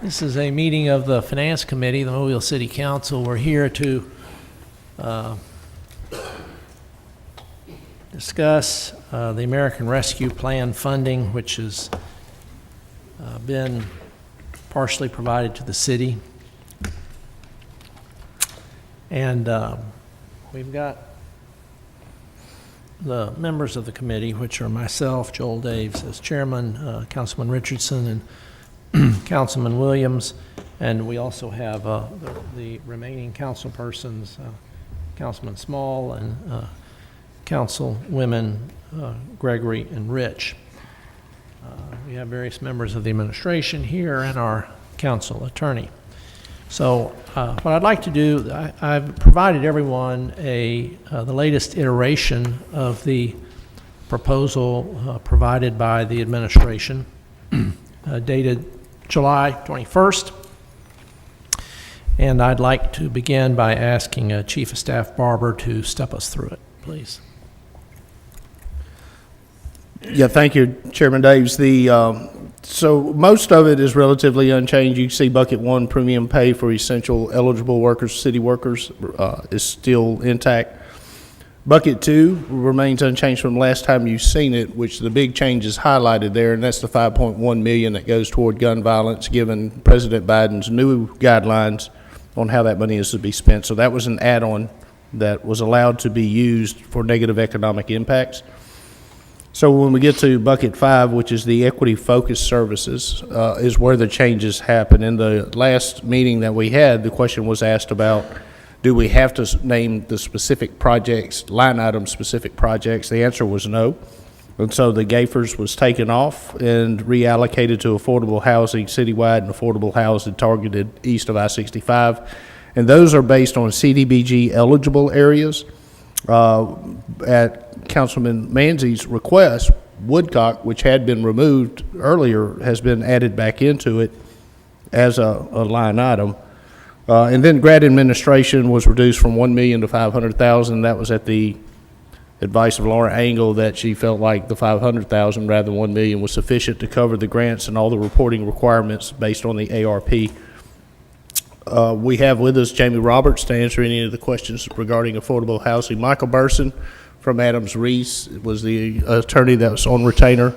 This is a meeting of the Finance Committee, the Mobile City Council. We're here to discuss the American Rescue Plan funding, which has been partially provided to the city. And we've got the members of the committee, which are myself, Joel Daves as chairman, Councilman Richardson, and Councilman Williams, and we also have the remaining council persons, Councilman Small and Councilwomen Gregory and Rich. We have various members of the administration here and our council attorney. So what I'd like to do, I've provided everyone the latest iteration of the proposal provided by the administration, dated July 21st. And I'd like to begin by asking Chief of Staff Barber to step us through it, please. Yeah, thank you, Chairman Daves. So most of it is relatively unchanged. You can see bucket one, premium pay for essential eligible workers, city workers, is still intact. Bucket two remains unchanged from last time you've seen it, which the big change is highlighted there, and that's the $5.1 million that goes toward gun violence, given President Biden's new guidelines on how that money is to be spent. So that was an add-on that was allowed to be used for negative economic impacts. So when we get to bucket five, which is the equity-focused services, is where the changes happen. In the last meeting that we had, the question was asked about, do we have to name the specific projects, line item specific projects? The answer was no. And so the GAFERS was taken off and reallocated to affordable housing citywide and affordable housing targeted east of I-65. And those are based on CDBG eligible areas. At Councilman Manzi's request, Woodcock, which had been removed earlier, has been added back into it as a line item. And then grad administration was reduced from $1 million to $500,000. That was at the advice of Laura Angle, that she felt like the $500,000 rather than $1 million was sufficient to cover the grants and all the reporting requirements based on the ARP. We have with us Jamie Roberts to answer any of the questions regarding affordable housing. Michael Burson from Adams Reese was the attorney that was on retainer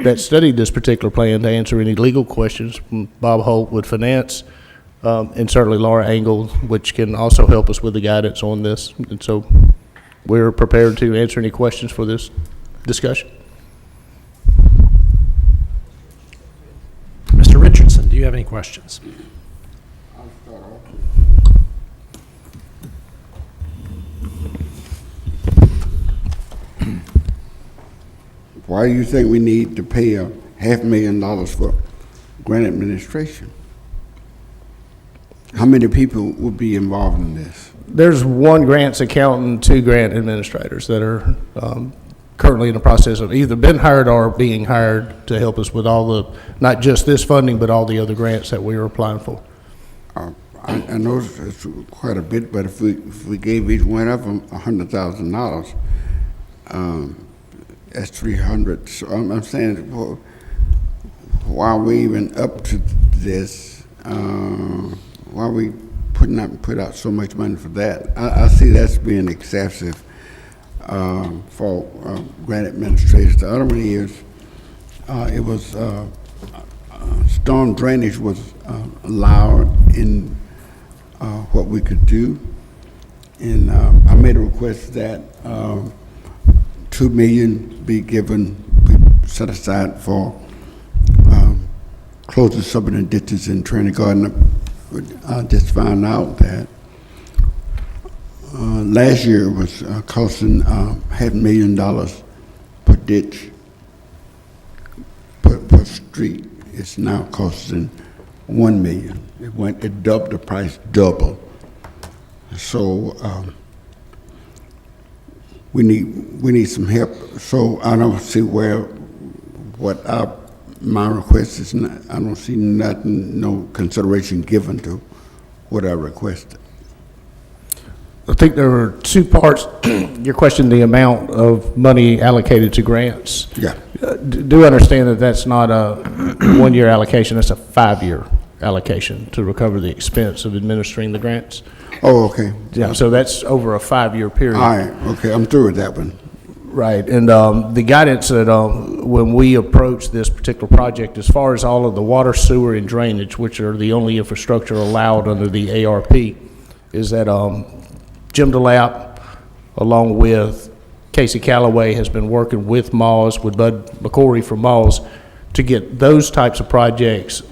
that studied this particular plan to answer any legal questions. Bob Holt with finance. And certainly Laura Angle, which can also help us with the guidance on this. And so we're prepared to answer any questions for this discussion. Mr. Richardson, do you have any questions? I'll start off. Why do you think we need to pay $500,000 for grant administration? How many people would be involved in this? There's one grants accountant and two grant administrators that are currently in the process of either been hired or being hired to help us with all the, not just this funding, but all the other grants that we are applying for. I know it's quite a bit, but if we gave each one of them $100,000, that's 300. So I'm saying, well, why are we even up to this? Why are we put out so much money for that? I see that's being excessive for grant administrators. The other one is it was storm drainage was allowed in what we could do, and I made a request that $2 million be set aside for closing some of the ditches in Trinity Garden. I just found out that last year it was costing $500,000 per ditch per street. It's now costing $1 million. It doubled the price, double. So we need some help. So I don't see my request is not, I don't see nothing, no consideration given to what I requested. I think there were two parts. Your question, the amount of money allocated to grants. Yeah. Do understand that that's not a one-year allocation, that's a 5-year allocation to recover the expense of administering the grants. Oh, okay. Yeah, so that's over a 5-year period. All right, okay, I'm through with that one. Right, and the guidance that when we approach this particular project, as far as all of the water, sewer, and drainage, which are the only infrastructure allowed under the ARP, is that Jim DeLapp, along with Casey Callaway, has been working with Moss, with Bud McCory from Moss, to get those types of projects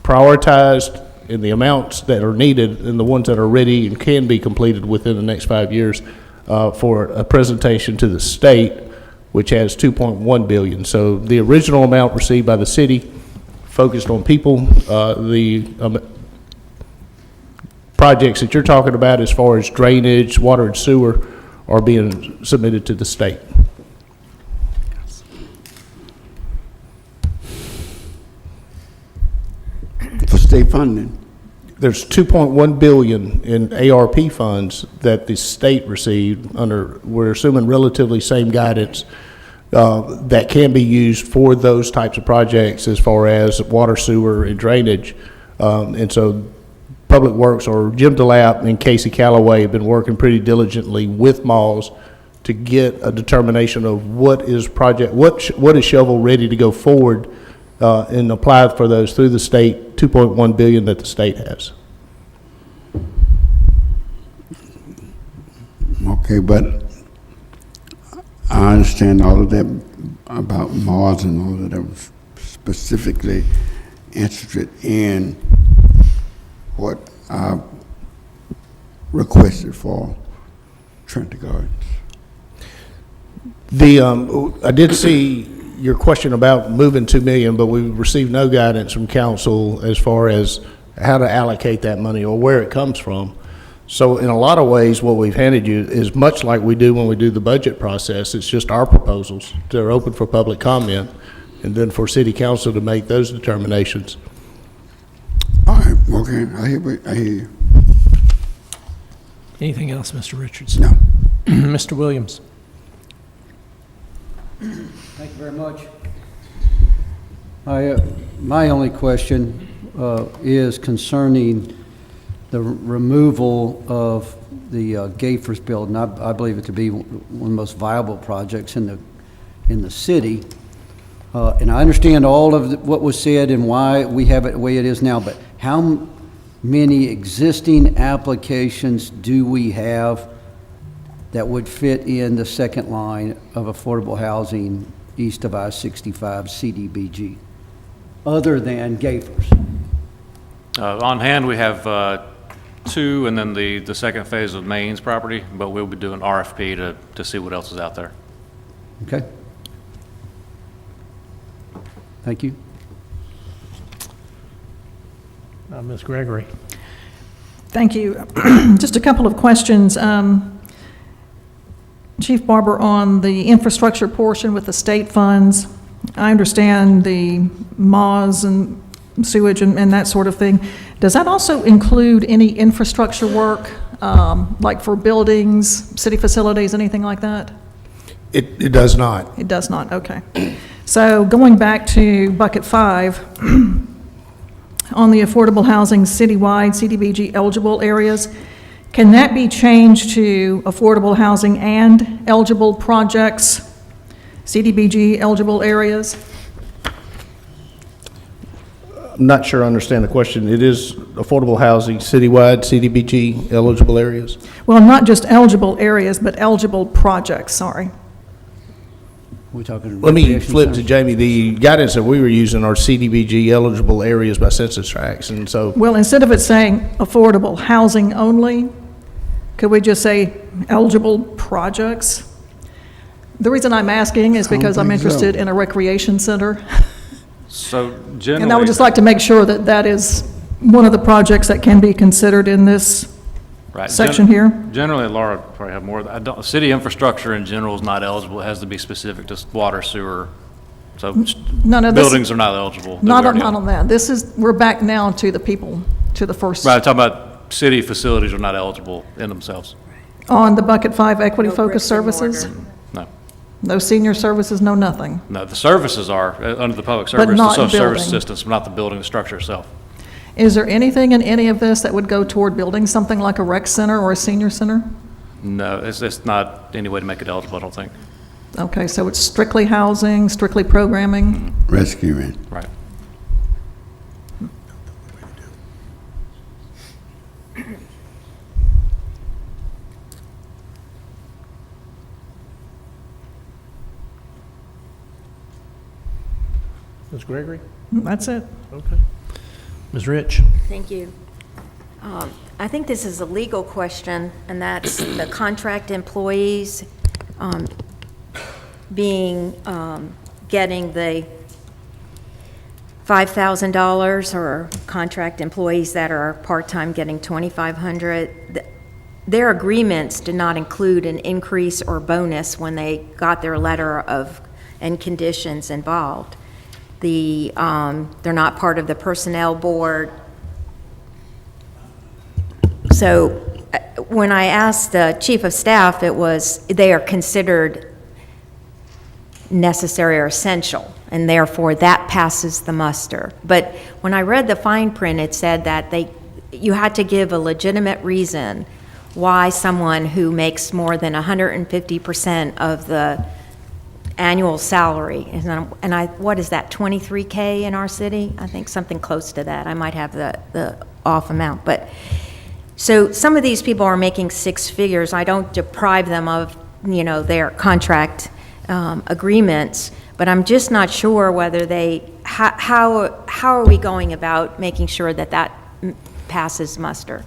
prioritized in the amounts that are needed and the ones that are ready and can be completed within the next 5 years for a presentation to the state, which has $2.1 billion. So the original amount received by the city focused on people. The projects that you're talking about as far as drainage, water and sewer are being submitted to the state. For state funding? There's $2.1 billion in ARP funds that the state received under, we're assuming relatively same guidance, that can be used for those types of projects as far as water, sewer, and drainage. And so Public Works, or Jim DeLapp and Casey Callaway, have been working pretty diligently with Moss to get a determination of what is shovel ready to go forward, and apply for those through the state, $2.1 billion that the state has. Okay, but I understand all of that about Mars and all of that. I was specifically interested in what I requested for Trinity Gardens. I did see your question about moving $2 million, but we received no guidance from council as far as how to allocate that money or where it comes from. So in a lot of ways, what we've handed you is much like we do when we do the budget process. It's just our proposals. They're open for public comment, and then for city council to make those determinations. All right, okay, I hear you. Anything else, Mr. Richardson? No. Mr. Williams? Thank you very much. My only question is concerning the removal of the Gafers building. I believe it to be one of the most viable projects in the city. And I understand all of what was said and why we have it the way it is now, but how many existing applications do we have that would fit in the second line of affordable housing east of I-65 CDBG, other than Gafers? On hand, we have 2, and then the second phase of Maine's property, but we'll be doing RFP to see what else is out there. Okay. Thank you. Ms. Gregory? Thank you. Just a couple of questions. Chief Barber, on the infrastructure portion with the state funds, I understand the MAWS and sewage and that sort of thing. Does that also include any infrastructure work, like for buildings, city facilities, anything like that? It does not. It does not, okay. So going back to bucket 5, on the affordable housing citywide CDBG eligible areas, can that be changed to affordable housing and eligible projects, CDBG eligible areas? I'm not sure I understand the question. It is affordable housing, citywide, CDBG eligible areas? Well, not just eligible areas, but eligible projects, sorry. We're talking Let me recreation flip to centers? Jamie. The guidance that we were using are CDBG eligible areas by census tracts, and so Well, instead of it saying affordable housing only, could we just say eligible projects? The reason I'm asking is because I'm think so. interested in a recreation center. So And generally, I would just like to make sure that that is one of the projects that can be considered in this right, section here. Generally, Laura probably have more. City infrastructure in general is not eligible. It has to be specific to water, sewer. So No, this, buildings are not eligible. not on that. This is, we're back now to the people, to the first. Right, I'm talking about city facilities are not eligible in themselves. On the bucket 5 equity No focused bricks and services? mortar. No. No senior services, no nothing? No, the services are, under the public service, the not social service building. assistance, but not the building, the structure itself. Is there anything in any of this that would go toward building something like a rec center or a senior center? No, it's not any way to make it eligible, I don't think. Okay, so it's strictly housing, strictly programming? Rescuing. Right. Ms. Gregory? That's it. Okay. Ms. Rich? Thank you. I think this is a legal question, and that's the contract employees getting the $5,000, or contract employees that are part-time getting $2,500. Their agreements did not include an increase or bonus when they got their letter of, and conditions involved. They're not part of the personnel board. So when I asked the chief of staff, it was, they are considered necessary or essential, and therefore that passes the muster. But when I read the fine print, it said that you had to give a legitimate reason why someone who makes more than 150% of the annual salary, what is that, 23K in our city? I think something close to that. I might have the off amount, but so some of these people are making six figures. I don't deprive them of, their contract agreements, but I'm just not sure whether how are we going about making sure that passes muster?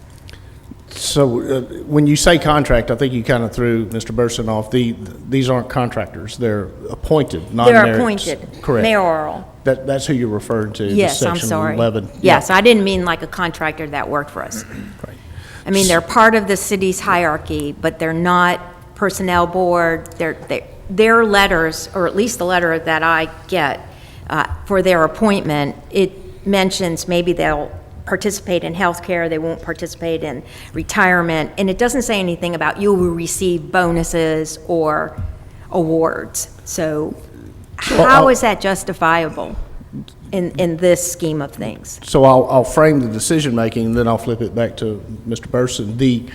So when you say contract, I think you kind of threw Mr. Burson off. These aren't contractors. They're appointed, not They're appointed. Correct. Mayoral. That's who you're referring to. Yes, I'm Section sorry. 11. Yes, I didn't mean like a contractor that worked for us. Right. I mean, they're part of the city's hierarchy, but they're not personnel board. Their letters, or at least the letter that I get for their appointment, it mentions maybe they'll participate in healthcare, they won't participate in retirement, and it doesn't say anything about you will receive bonuses or awards. So how is that justifiable in this scheme of things? So I'll frame the decision-making, and then I'll flip it back to Mr. Burson.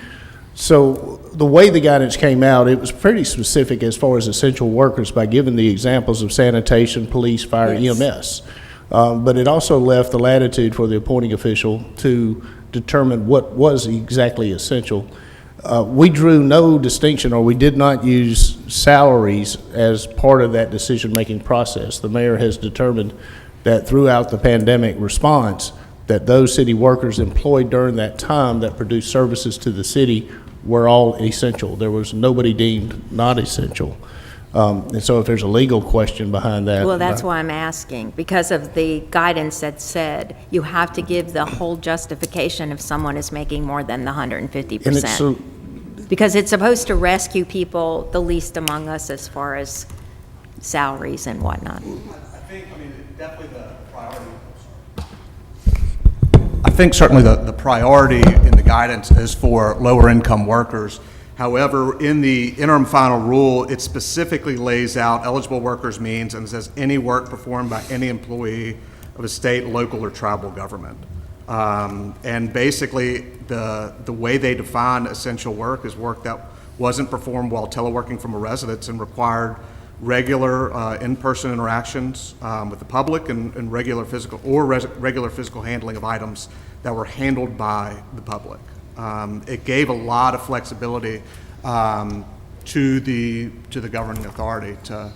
So the way the guidance came out, it was pretty specific as far as essential workers by giving the examples of sanitation, police, fire, Yes. EMS. But it also left the latitude for the appointing official to determine what was exactly essential. We drew no distinction, or we did not use salaries as part of that decision-making process. The mayor has determined that throughout the pandemic response, that those city workers employed during that time that produced services to the city were all essential. There was nobody deemed not essential. And so if there's a legal question behind that. Well, that's why I'm asking, because of the guidance that said you have to give the whole justification if someone is making more than the And it's 150%. Because it's supposed to rescue people, the least among us, as far as salaries and whatnot. I think certainly the priority in the guidance is for lower income workers. However, in the interim final rule, it specifically lays out eligible workers means and says any work performed by any employee of a state, local, or tribal government. And basically, the way they define essential work is work that wasn't performed while teleworking from a residence and required regular in-person interactions with the public and regular physical handling of items that were handled by the public. It gave a lot of flexibility to the governing authority to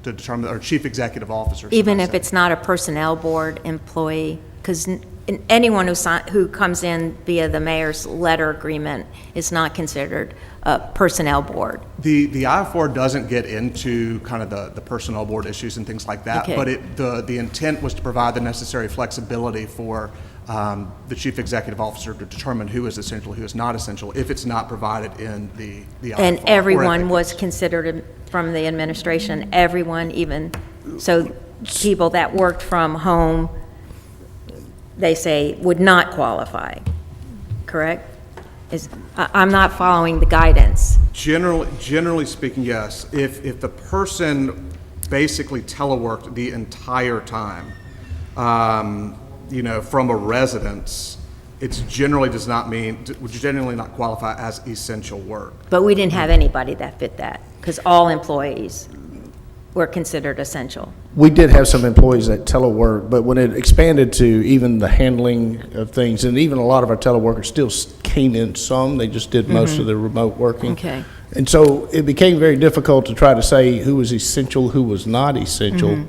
determine, or chief executive officer. Even if it's not a personnel board employee, because anyone who comes in via the mayor's letter agreement is not considered a personnel board. The I-4 doesn't get into kind of the personnel board issues and things like that, Okay. but the intent was to provide the necessary flexibility for the chief executive officer to determine who is essential, who is not essential, if it's not provided in the I-4. And or if everyone it- was considered from the administration, everyone, even, so people that worked from home, they say would not qualify, correct? I'm not following the guidance. Generally speaking, yes. If the person basically teleworked the entire time, from a residence, it's generally would generally not qualify as essential work. But we didn't have anybody that fit that, because all employees were considered essential. We did have some employees that telework, but when it expanded to even the handling of things, and even a lot of our teleworkers still came in some, they just did most of the remote working. Okay. And so it became very difficult to try to say who was essential, who was not essential.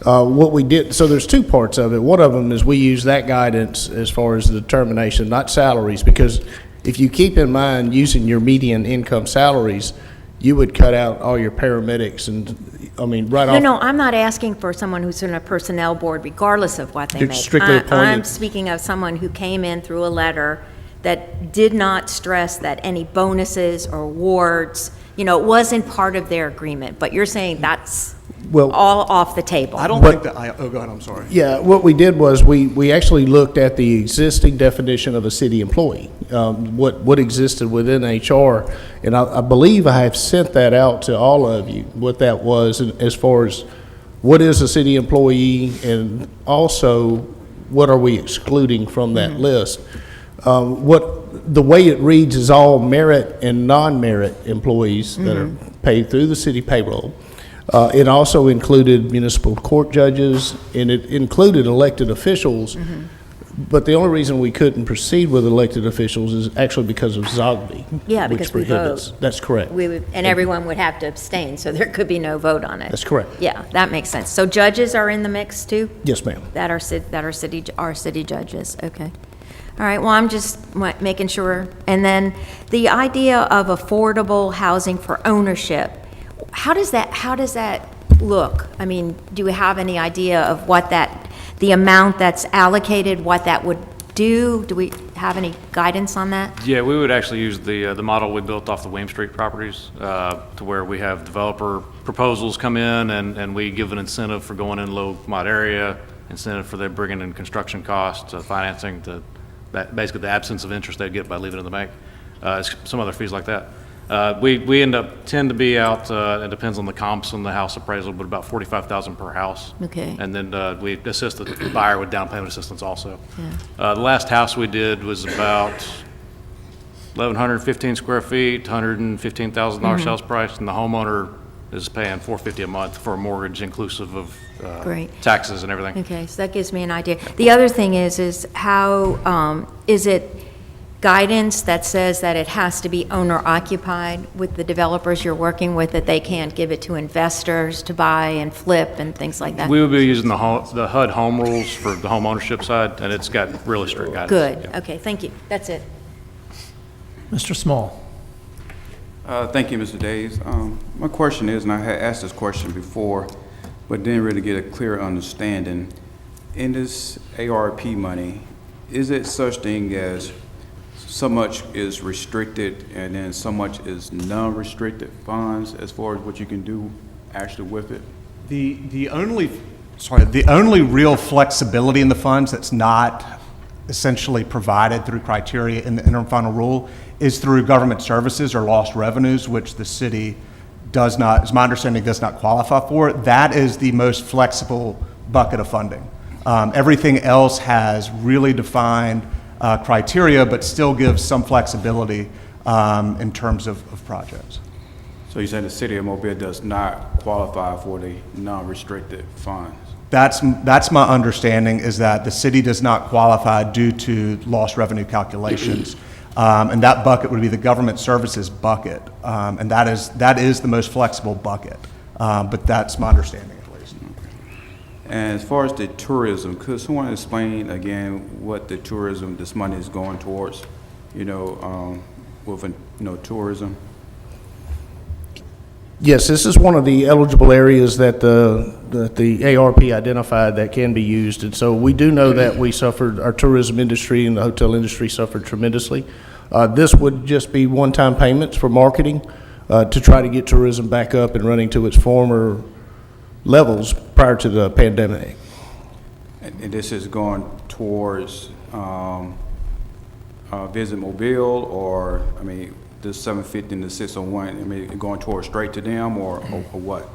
What we did, so there's two parts of it. One of them is we use that guidance as far as the determination, not salaries, because if you keep in mind using your median income salaries, you would cut out all your paramedics and, right off. No, I'm not asking for someone who's in a personnel board regardless of what they You're make. strictly I'm appointed. speaking of someone who came in through a letter that did not stress that any bonuses or awards, it wasn't part of their agreement, but you're saying that's Well, all off the table. I don't think that, go ahead, I'm sorry. Yeah, what we did was we actually looked at the existing definition of a city employee, what existed within HR, and I believe I have sent that out to all of you, what that was, and as far as what is a city employee, and also what are we excluding from that list. The way it reads is all merit and non-merit employees that are paid through the city payroll. It also included municipal court judges, and it included elected officials. But the only reason we couldn't proceed with elected officials is actually because of Zogby. Yeah, which because we prohibits. vote. That's correct. And everyone would have to abstain, so there could be no vote on it. That's correct. Yeah, that makes sense. So judges are in the mix too? Yes, ma'am. That are city judges, okay. All right, well, I'm just making sure. And then the idea of affordable housing for ownership, how does that look? Do we have any idea of the amount that's allocated, what that would do? Do we have any guidance on that? Yeah, we would actually use the model we built off the Weems Street properties, to where we have developer proposals come in, and we give an incentive for going in low mod area, incentive for them bringing in construction costs, financing, basically the absence of interest they'd get by leaving it in the bank, some other fees like that. We tend to be out, it depends on the comps and the house appraisal, but about $45,000 per house. Okay. And then we assist the buyer with down payment assistance also. The last house we did was about 1,115 square feet, $115,000 sales price, and the homeowner is paying $450 a month for a mortgage inclusive of Great. taxes and everything. Okay, so that gives me an idea. The other thing is how, is it guidance that says that it has to be owner-occupied with the developers you're working with, that they can't give it to investors to buy and flip and things like that? We would be using the HUD home rules for the home ownership side, and it's got really strict guidance. Good, Yeah. okay, thank you. That's it. Mr. Small. Thank you, Mr. Days. My question is, and I had asked this question before, but didn't really get a clear understanding. In this ARP money, is it such thing as so much is restricted and then so much is non-restricted funds as far as what you can do actually with it? The only real flexibility in the funds that's not essentially provided through criteria in the interim final rule is through government services or lost revenues, which the city does not, as my understanding, does not qualify for. That is the most flexible bucket of funding. Everything else has really defined criteria, but still gives some flexibility in terms of projects. So you're saying the city of Mobile does not qualify for the non-restricted funds? That's my understanding, is that the city does not qualify due to lost revenue calculations. And that bucket would be the government services bucket. And that is the most flexible bucket. But that's my understanding, at least. And as far as the tourism, could someone explain again what the tourism, this money is going towards, with tourism? Yes, this is one of the eligible areas that the ARP identified that can be used. And so we do know that our tourism industry and the hotel industry suffered tremendously. This would just be one-time payments for marketing to try to get tourism back up and running to its former levels prior to the pandemic. And this is going towards Visit Mobile, or, I mean, this 750 and the 601, I mean, going towards straight to them, or what?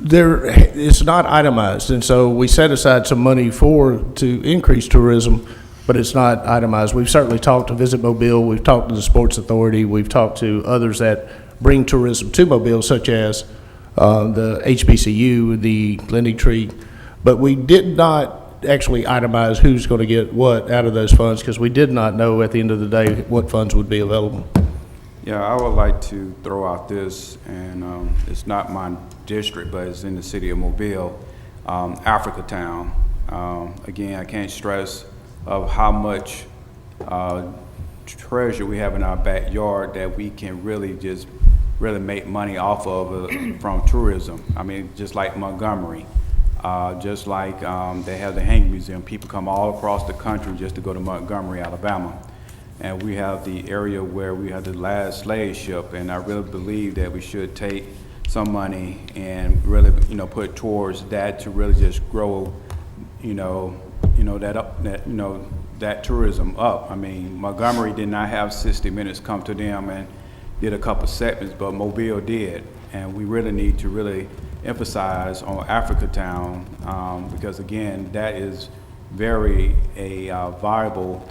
It's not itemized, and so we set aside some money to increase tourism, but it's not itemized. We've certainly talked to Visit Mobile, we've talked to the Sports Authority, we've talked to others that bring tourism to Mobile, such as the HBCU, the Lending Tree, but we did not actually itemize who's going to get what out of those funds, because we did not know at the end of the day what funds would be available. Yeah, I would like to throw out this, and it's not my district, but it's in the city of Mobile, Africa Town. Again, I can't stress of how much treasure we have in our backyard that we can really make money off of from tourism. I mean, just like Montgomery, just like they have the Hanging Museum. People come all across the country just to go to Montgomery, Alabama. And we have the area where we have the last slave ship, and I really believe that we should take some money and really, put towards that to really just grow, that tourism up. I mean, Montgomery did not have 60 Minutes come to them and did a couple segments, but Mobile did, and we really need to really emphasize on Africa Town, because again, that is very viable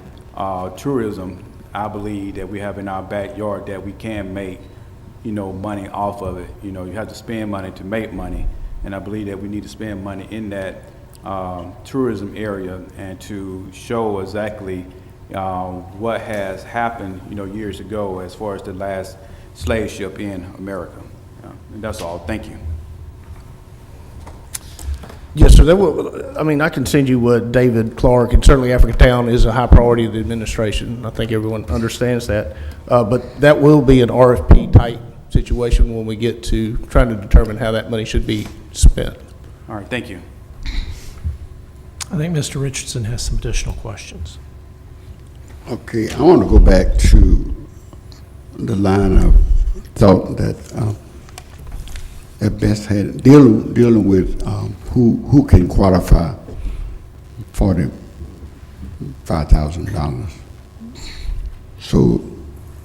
tourism, I believe, that we have in our backyard that we can make, money off of it. You have to spend money to make money, and I believe that we need to spend money in that tourism area and to show exactly what has happened, years ago as far as the last slave ship in America. And that's all. Thank you. Yes, sir. I can send you what David Clark, and certainly Africa Town is a high priority of the administration. I think everyone understands that. But that will be an RFP type situation when we get to trying to determine how that money should be spent. All right. Thank you. I think Mr. Richardson has some additional questions. Okay, I want to go back to the line of thought that Bess had dealing with who can qualify for the $5,000. So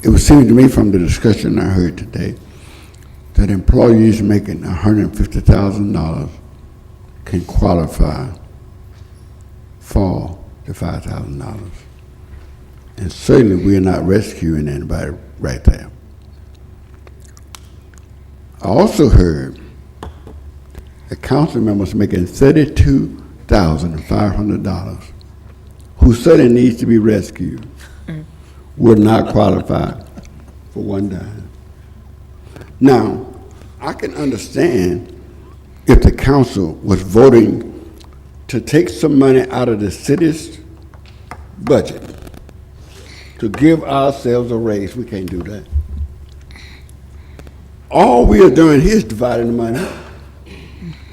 it was seeming to me from the discussion I heard today that employees making $150,000 can qualify for the $5,000. And certainly we're not rescuing anybody right there. I also heard a council member making $32,500 who certainly needs to be rescued would not qualify for one dime. Now, I can understand if the council was voting to take some money out of the city's budget to give ourselves a raise. We can't do that. All we are doing here is dividing the money.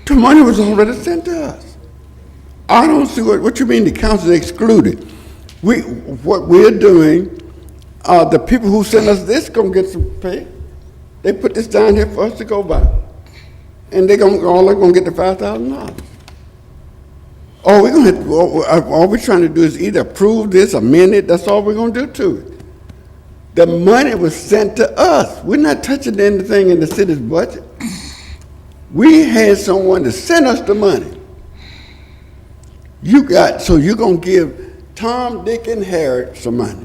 The money was already sent to us. I don't see what you mean the council is excluded. What we're doing, the people who send us this gonna get some pay. They put this down here for us to go by. And they're gonna get the $5,000. All we're trying to do is either approve this, amend it, that's all we're gonna do to it. The money was sent to us. We're not touching anything in the city's budget. We had someone to send us the money. So you're gonna give Tom, Dick, and Harry some money.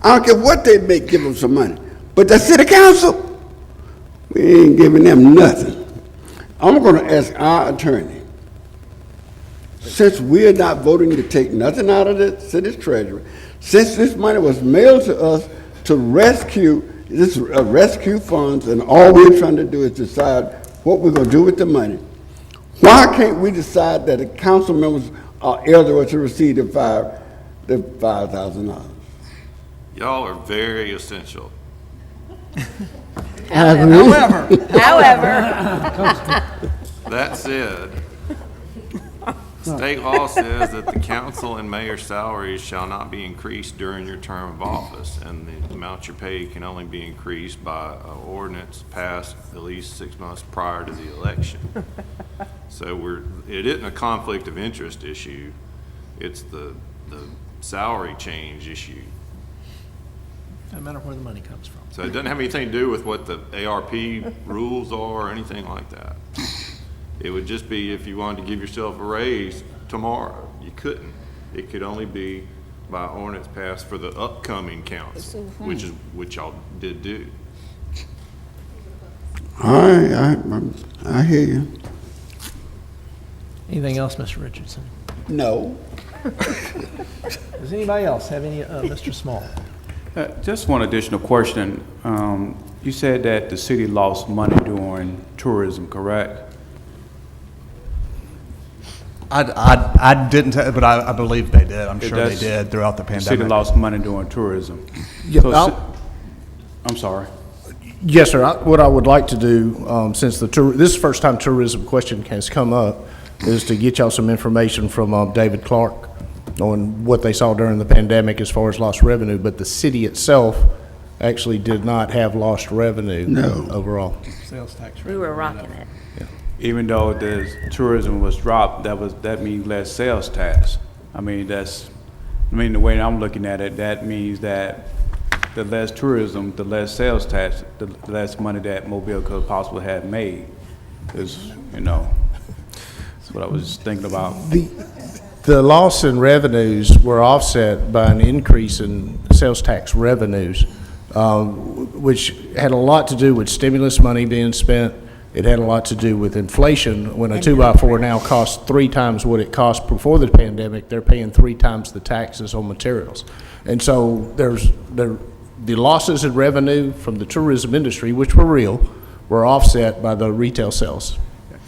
I don't care what they make, give them some money. But the city council, we ain't giving them nothing. I'm gonna ask our attorney, since we're not voting to take nothing out of the city's treasury, since this money was mailed to us to rescue funds, and all we're trying to do is decide what we're going to do with the money, why can't we decide that the council members are eligible to receive the $5,000? Y'all are very essential. However. That said, state law says that the council and mayor's salaries shall not be increased during your term of office, and the amount you pay can only be increased by an ordinance passed at least 6 months prior to the election. So it isn't a conflict of interest issue, it's the salary change issue. No matter where the money comes from. So it doesn't have anything to do with what the ARP rules are or anything like that. It would just be if you wanted to give yourself a raise tomorrow, you couldn't. It could only be by ordinance passed for the upcoming council, which y'all did do. All right, I hear you. Anything else, Mr. Richardson? No. Does anybody else have any, Mr. Small? Just one additional question. You said that the city lost money during tourism, correct? I didn't, but I believe they did. I'm sure they That's- did throughout the The city pandemic. lost money during tourism. Yeah, So I'm sorry. Yes, sir. What I would like to do, since this is the first time tourism question has come up, is to get y'all some information from David Clark on what they saw during the pandemic as far as lost revenue. But the city itself actually did not have lost revenue overall. Sales tax. We were rocking it. Even though the tourism was dropped, that means less sales tax. The way I'm looking at it, that means that the less tourism, the less sales tax, the less money that Mobile could possibly have made. Is, that's what I was thinking about. The loss in revenues were offset by an increase in sales tax revenues, which had a lot to do with stimulus money being spent. It had a lot to do with inflation. When a 2x4 now costs 3 times what it cost before the pandemic, they're paying 3 times the taxes on materials. And so the losses in revenue from the tourism industry, which were real, were offset by the retail sales.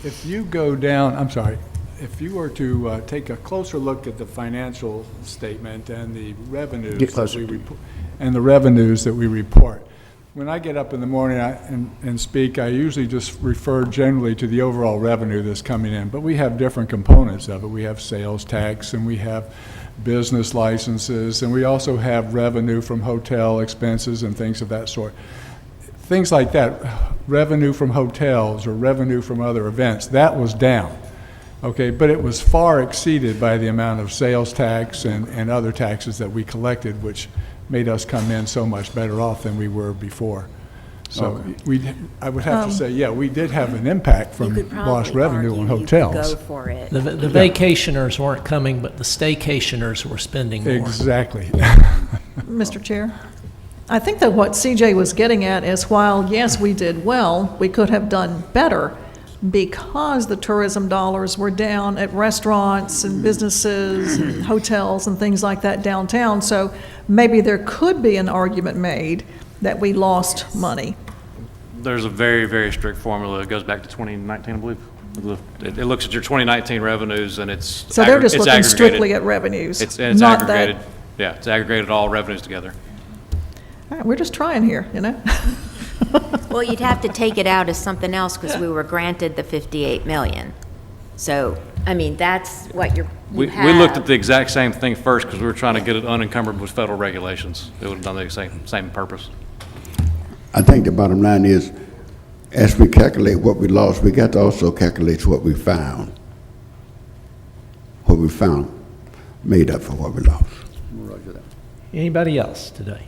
If you go down, I'm sorry, if you were to take a closer look at the financial statement and the revenues Get closer. that we report, when I get up in the morning and speak, I usually just refer generally to the overall revenue that's coming in, but we have different components of it. We have sales tax, and we have business licenses, and we also have revenue from hotel expenses and things of that sort. Things like that, revenue from hotels or revenue from other events, that was down. Okay, but it was far exceeded by the amount of sales tax and other taxes that we collected, which made us come in so much better off than we were before. So I would have to say, yeah, we did have an impact You from could lost probably revenue argue on you could hotels. go for it. The vacationers weren't coming, but the staycationers were spending more. Exactly. Mr. Chair, I think that what CJ was getting at is while, yes, we did well, we could have done better because the tourism dollars were down at restaurants and businesses and hotels and things like that downtown. So maybe there could be an argument made that we lost money. There's a very, very strict formula. It goes back to 2019, I believe. It looks at your 2019 revenues, and it's So they're just it's looking aggregated. strictly at revenues, It's not that. aggregated. Yeah, it's aggregated all revenues together. All right, we're just trying here, you know? Well, you'd have to take it out as something else because we were granted the 58 million. So, I mean, that's what We looked at the exact same thing first because we were trying to get it unencumbered with federal regulations. It would have done the same purpose. I think the bottom line is, as we calculate what we lost, we got to also calculate what we found. What we found made up for what we lost. Roger that. Anybody else today?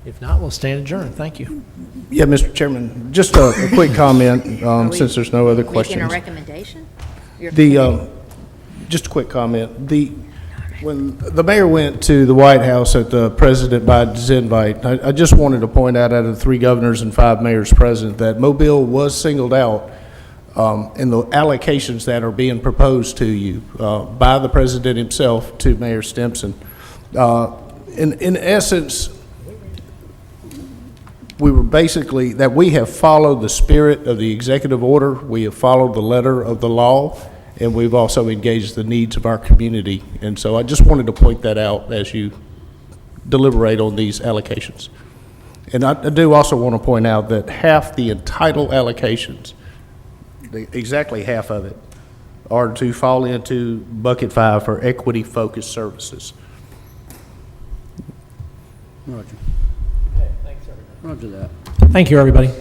If not, we'll stand adjourned. Thank you. Yeah, Mr. Chairman, just a quick comment, since there's no other Making a questions. recommendation? Just a quick comment. When the mayor went to the White House at the President Biden's invite, I just wanted to point out of the 3 governors and 5 mayors present that Mobile was singled out in the allocations that are being proposed to you by the president himself to Mayor Stimson. In essence, we were basically, that we have followed the spirit of the executive order, we have followed the letter of the law, and we've also engaged the needs of our community. And so I just wanted to point that out as you deliberate on these allocations. And I do also want to point out that half the entitled allocations, exactly half of it, are to fall into bucket 5 for equity-focused services. Roger. Roger that. Thank you, everybody.